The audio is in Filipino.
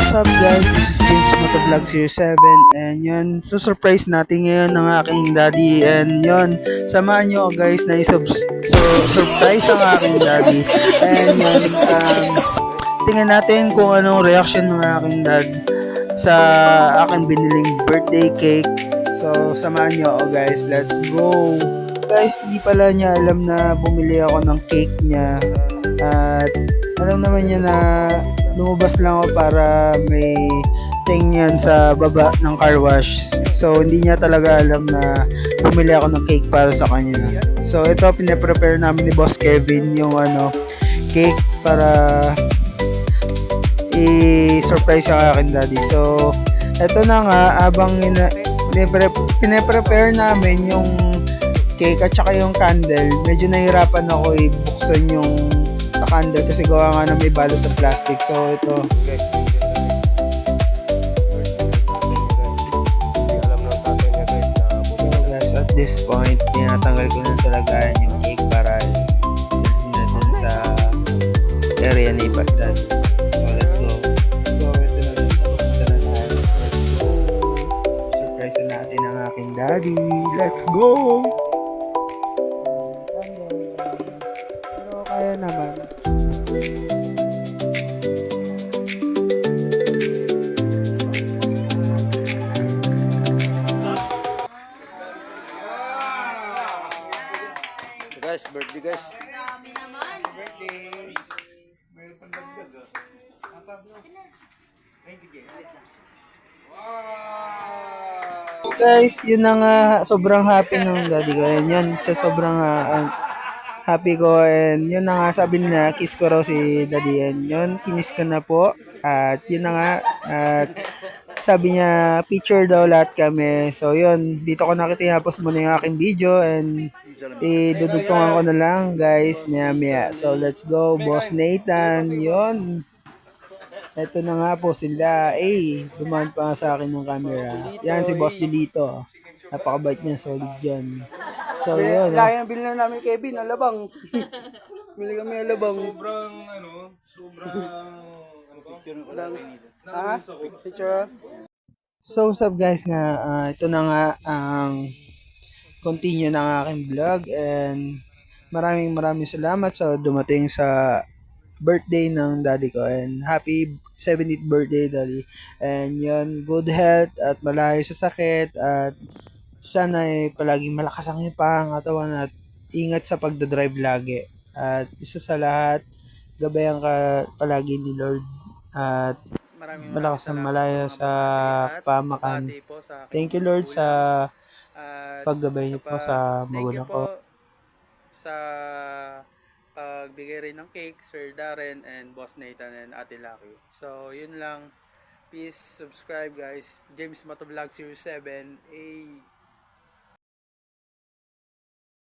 what's up guys? This is James Motovlog Series 7 and yun, so surprise natin ngayon ng aking daddy and yun, samahan nyo guys na surprise ang aking daddy and yun, tingnan natin kung anong reaction ng aking dad sa aking biniling birthday cake. So samahan nyo ako guys, let's go! Guys, hindi pala niya alam na bumili ako ng cake niya at alam naman niya na lumabas lang ako para may tingnan sa baba ng car wash. So, hindi niya talaga alam na bumili ako ng cake para sa kanya. So, ito, pinaprepare namin ni Boss Kevin yung cake para i-surprise yung akin daddy. So, ito na nga, abang pinaprepare namin yung cake at saka yung candle, medyo nahirapan ako ibuksan yung candle kasi gawa nga na may balot ng plastic. So ito guys, at this point tinatanggal ko na sa lagayan yung cake para na dun sa area ni Bagdad. So let's go. So ito na rin, so punta na tayo. Let's go, surprise natin ang aking daddy. Let's go. Pero kaya naman. Guys, birthday guys. Dami naman. Birthday. Meron pang dagdag ah. Wow! Guys, yun na nga, sobrang happy ng daddy ko. And yan, sa sobrang happy ko. And yun na nga, sabi niya, kiss ko raw si daddy. And yun, kinis ko na po. At yun na nga, at sabi niya, picture daw lahat kami. So yun, dito ko nakitapos muna yung aking video. And idudugtungan ko na lang guys, maya. So let's go, Boss Nathan. Yun. Ito na nga po sila. Dumaan pa sa akin ng camera. Yan si Boss Dilito. Napakabait niya, solid yan. So yun. Layan bilhin na namin Kevin, alabang. Bili kami alabang. Picture. So what's up guys nga, ito na nga ang continue ng aking vlog and maraming salamat sa dumating sa birthday ng daddy ko and happy 70th birthday daddy, and yun, good health at malayo sa sakit at sana palaging malakas ang ipang katawan at ingat sa pagdadrive lagi at isa sa lahat, gabayan ka palagi ni Lord at malakas ang malaya sa pamakan. Thank you Lord sa paggabay niyo po sa magulang ko. Sa pagbigay rin ng cake, Sir Darren and Boss Nathan and Ate Lucky. So, yun lang. Please subscribe guys. James Motovlog Series 7.